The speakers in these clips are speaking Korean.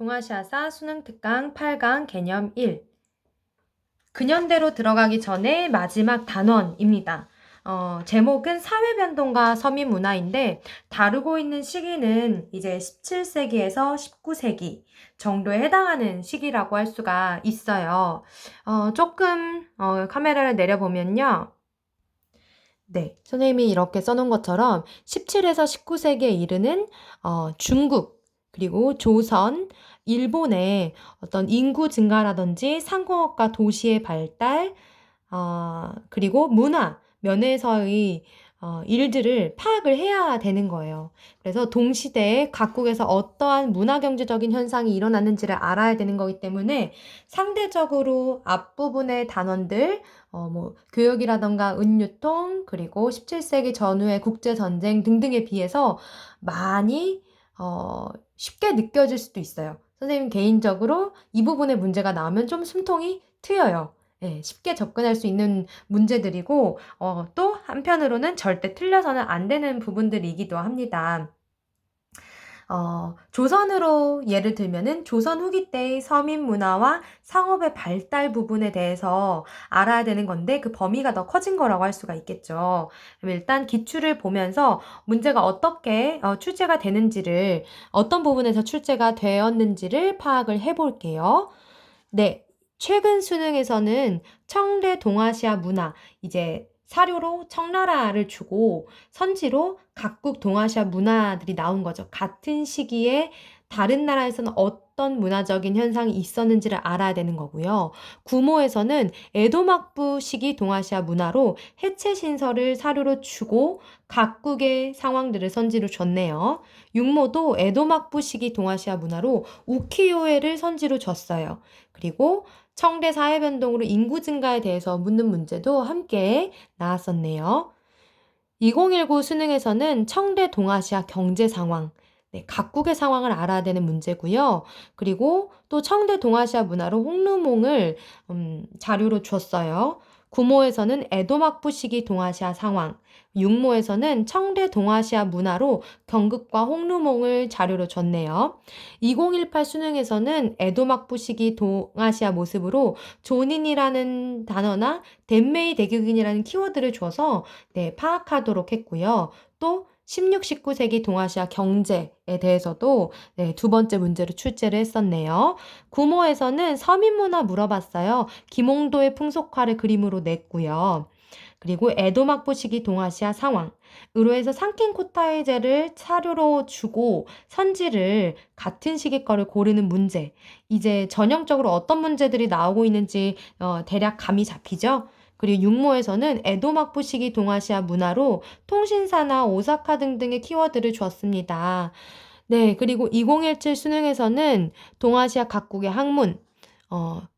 동아시아사 수능 특강 8강 개념 1. 근현대로 들어가기 전에 마지막 단원입니다. 제목은 사회변동과 서민문화인데 다루고 있는 시기는 이제 17세기에서 19세기 정도에 해당하는 시기라고 할 수가 있어요. 조금 카메라를 내려보면요. 네, 선생님이 이렇게 써놓은 것처럼 17에서 19세기에 이르는 중국, 그리고 조선, 일본의 어떤 인구 증가라든지 상공업과 도시의 발달, 그리고 문화 면에서의 일들을 파악을 해야 되는 거예요. 그래서 동시대에 각국에서 어떠한 문화경제적인 현상이 일어났는지를 알아야 되는 거기 때문에 상대적으로 앞부분의 단원들, 교역이라던가 은유통, 그리고 17세기 전후의 국제전쟁 등등에 비해서 많이 쉽게 느껴질 수도 있어요. 선생님 개인적으로 이 부분의 문제가 나오면 좀 숨통이 트여요. 예, 쉽게 접근할 수 있는 문제들이고, 또 한편으로는 절대 틀려서는 안 되는 부분들이기도 합니다. 조선으로 예를 들면은 조선 후기 때의 서민 문화와 상업의 발달 부분에 대해서 알아야 되는 건데 그 범위가 더 커진 거라고 할 수가 있겠죠. 그럼 일단 기출을 보면서 문제가 어떻게 출제가 되는지를 어떤 부분에서 출제가 되었는지를 파악을 해볼게요. 네, 최근 수능에서는 청대 동아시아 문화, 이제 사료로 청나라를 주고 선지로 각국 동아시아 문화들이 나온 거죠. 같은 시기에 다른 나라에서는 어떤 문화적인 현상이 있었는지를 알아야 되는 거고요. 구모에서는 에도막부 시기 동아시아 문화로 해체 신설을 사료로 주고 각국의 상황들을 선지로 줬네요. 육모도 에도막부 시기 동아시아 문화로 우키요에를 선지로 줬어요. 그리고 청대 사회변동으로 인구 증가에 대해서 묻는 문제도 함께 나왔었네요. 2019 수능에서는 청대 동아시아 경제 상황, 네, 각국의 상황을 알아야 되는 문제고요. 그리고 또 청대 동아시아 문화로 홍루몽을 자료로 줬어요. 구모에서는 에도막부 시기 동아시아 상황, 육모에서는 청대 동아시아 문화로 경극과 홍루몽을 자료로 줬네요. 2018 수능에서는 에도막부 시기 동아시아 모습으로 존인이라는 단어나 덴메이 대격인이라는 키워드를 줘서 네, 파악하도록 했고요. 또 16, 19세기 동아시아 경제에 대해서도 네, 두 번째 문제로 출제를 했었네요. 구모에서는 서민문화 물어봤어요. 김홍도의 풍속화를 그림으로 냈고요. 그리고 에도막부 시기 동아시아 상황, 의료에서 상킨코타이제를 사료로 주고 선지를 같은 시기 거를 고르는 문제. 이제 전형적으로 어떤 문제들이 나오고 있는지 대략 감이 잡히죠? 그리고 육모에서는 에도막부 시기 동아시아 문화로 통신사나 오사카 등등의 키워드를 주었습니다. 네, 그리고 2017 수능에서는 동아시아 각국의 학문,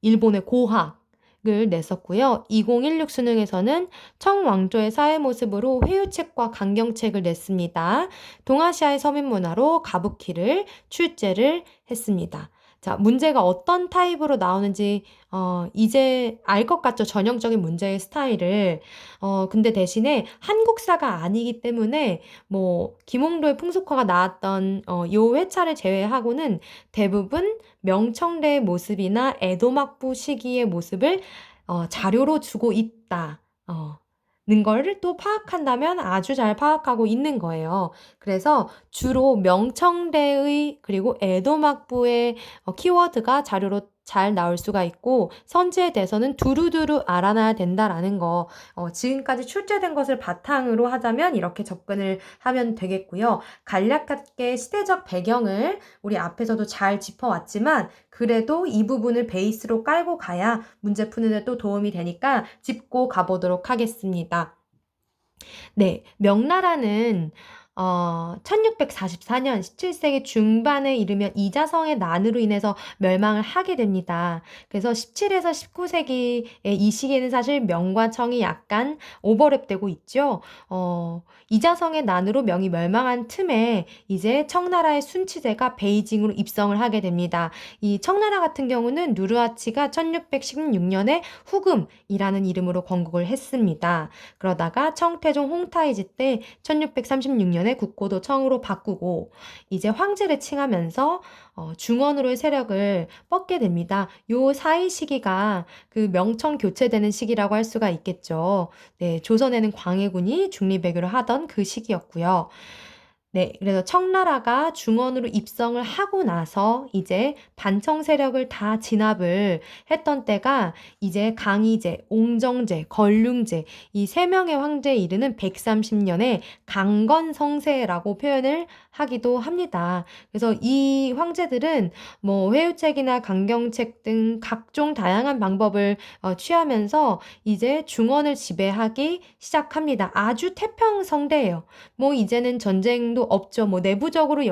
일본의 고학을 냈었고요. 2016 수능에서는 청왕조의 사회 모습으로 회유책과 강경책을 냈습니다. 동아시아의 서민 문화로 가부키를 출제를 했습니다. 자, 문제가 어떤 타입으로 나오는지 이제 알 것 같죠? 전형적인 문제의 스타일을. 근데 대신에 한국사가 아니기 때문에 뭐 김홍도의 풍속화가 나왔던 요 회차를 제외하고는 대부분 명청래의 모습이나 에도막부 시기의 모습을 자료로 주고 있다. 는 거를 또 파악한다면 아주 잘 파악하고 있는 거예요. 그래서 주로 명청래의 그리고 에도막부의 키워드가 자료로 잘 나올 수가 있고 선지에 대해서는 두루두루 알아놔야 된다라는 거 지금까지 출제된 것을 바탕으로 하자면 이렇게 접근을 하면 되겠고요. 간략하게 시대적 배경을 우리 앞에서도 잘 짚어왔지만 그래도 이 부분을 베이스로 깔고 가야 문제 푸는 데 또 도움이 되니까 짚고 가보도록 하겠습니다. 네, 명나라는 1644년 17세기 중반에 이르면 이자성의 난으로 인해서 멸망을 하게 됩니다. 그래서 17에서 19세기의 이 시기에는 사실 명과 청이 약간 오버랩되고 있죠. 이자성의 난으로 명이 멸망한 틈에 이제 청나라의 순치제가 베이징으로 입성을 하게 됩니다. 이 청나라 같은 경우는 누르하치가 1616년에 후금이라는 이름으로 건국을 했습니다. 그러다가 청태종 홍타이지 때 1636년에 1994년에 국고도 청으로 바꾸고 이제 황제를 칭하면서 중원으로의 세력을 뻗게 됩니다. 요 사이 시기가 그 명청 교체되는 시기라고 할 수가 있겠죠. 네, 조선에는 광해군이 중리배교를 하던 그 시기였고요. 네, 그래서 청나라가 중원으로 입성을 하고 나서 이제 반청 세력을 다 진압을 했던 때가 이제 강희제, 옹정제, 걸륭제 이 세 명의 황제에 이르는 130년의 강건성세라고 표현을 하기도 합니다. 그래서 이 황제들은 뭐 회유책이나 강경책 등 각종 다양한 방법을 취하면서 이제 중원을 지배하기 시작합니다. 아주 태평성대예요. 뭐 이제는 전쟁도 없죠. 뭐 내부적으로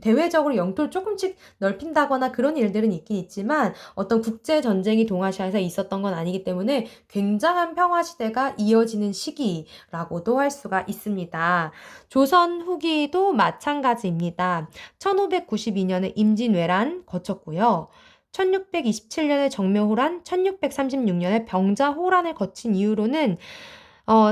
대외적으로 영토를 조금씩 넓힌다거나 그런 일들은 있긴 있지만 어떤 국제 전쟁이 동아시아에서 있었던 건 아니기 때문에 굉장한 평화 시대가 이어지는 시기라고도 할 수가 있습니다. 조선 후기도 마찬가지입니다. 1592년에 임진왜란 거쳤고요. 1627년에 정묘호란, 1636년에 병자호란을 거친 이후로는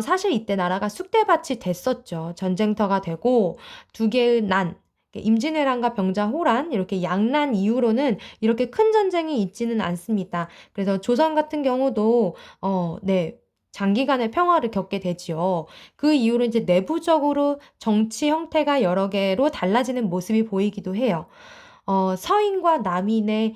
사실 이때 나라가 쑥대밭이 됐었죠. 전쟁터가 되고 두 개의 난, 임진왜란과 병자호란 이렇게 양난 이후로는 이렇게 큰 전쟁이 있지는 않습니다. 그래서 조선 같은 경우도 네. 장기간의 평화를 겪게 되지요. 그 이후로 이제 내부적으로 정치 형태가 여러 개로 달라지는 모습이 보이기도 해요. 서인과 남인의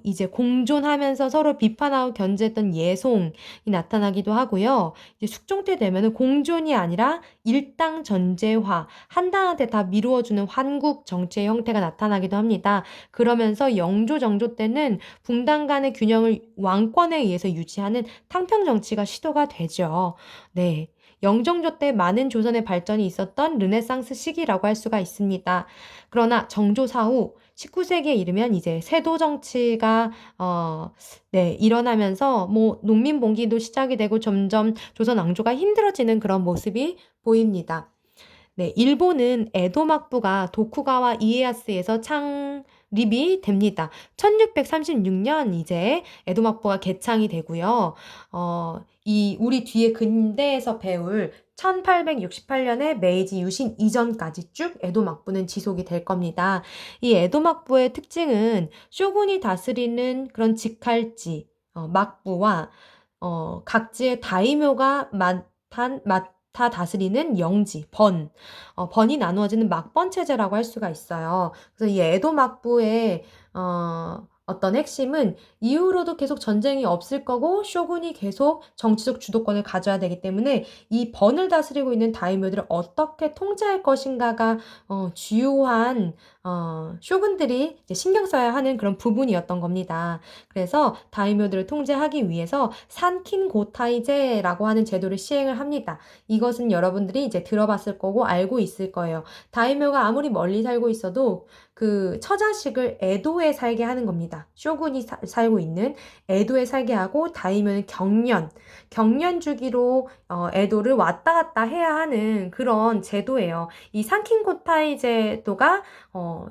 이제 공존하면서 서로 비판하고 견제했던 예송이 나타나기도 하고요. 이제 숙종 때 되면은 공존이 아니라 일당 전제화, 한 당한테 다 미루어주는 환국 정치의 형태가 나타나기도 합니다. 그러면서 영조 정조 때는 붕당 간의 균형을 왕권에 의해서 유지하는 탕평 정치가 시도가 되죠. 네. 영정조 때 많은 조선의 발전이 있었던 르네상스 시기라고 할 수가 있습니다. 그러나 정조 사후 19세기에 이르면 이제 세도 정치가 네, 일어나면서 뭐 농민 봉기도 시작이 되고 점점 조선 왕조가 힘들어지는 그런 모습이 보입니다. 네, 일본은 에도 막부가 도쿠가와 이에야스에서 창립이 됩니다. 1636년 이제 에도 막부가 개창이 되고요. 이 우리 뒤에 근대에서 배울 1868년에 메이지 유신 이전까지 쭉 에도 막부는 지속이 될 겁니다. 이 에도 막부의 특징은 쇼군이 다스리는 그런 직할지 막부와 각지의 다이묘가 맡아 다스리는 영지, 번이 나누어지는 막번 체제라고 할 수가 있어요. 그래서 이 에도 막부의 어떤 핵심은 이후로도 계속 전쟁이 없을 거고 쇼군이 계속 정치적 주도권을 가져야 되기 때문에 이 번을 다스리고 있는 다이묘들을 어떻게 통제할 것인가가 주요한 쇼군들이 이제 신경 써야 하는 그런 부분이었던 겁니다. 그래서 다이묘들을 통제하기 위해서 산킨 고타이제라고 하는 제도를 시행을 합니다. 이것은 여러분들이 이제 들어봤을 거고 알고 있을 거예요. 다이묘가 아무리 멀리 살고 있어도 그 처자식을 에도에 살게 하는 겁니다. 쇼군이 살고 있는 에도에 살게 하고 다이묘는 경년 주기로 에도를 왔다 갔다 해야 하는 그런 제도예요. 이 산킨고타이 제도가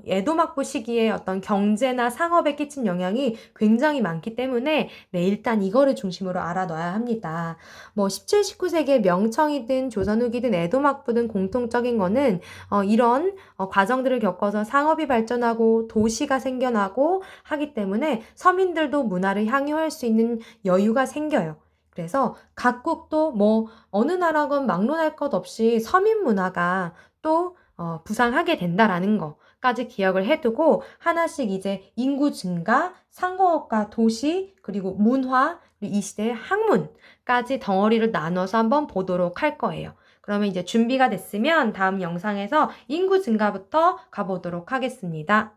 에도 막부 시기에 어떤 경제나 상업에 끼친 영향이 굉장히 많기 때문에 네, 일단 이거를 중심으로 알아놔야 합니다. 뭐 17, 19세기의 명청이든 조선 후기든 에도 막부든 공통적인 거는 이런 과정들을 겪어서 상업이 발전하고 도시가 생겨나고 하기 때문에 서민들도 문화를 향유할 수 있는 여유가 생겨요. 그래서 각국도 뭐 어느 나라건 막론할 것 없이 서민 문화가 또 부상하게 된다라는 거까지 기억을 해두고 하나씩 이제 인구 증가, 상공업과 도시, 그리고 문화, 그리고 이 시대의 학문까지 덩어리를 나눠서 한번 보도록 할 거예요. 그러면 이제 준비가 됐으면 다음 영상에서 인구 증가부터 가보도록 하겠습니다.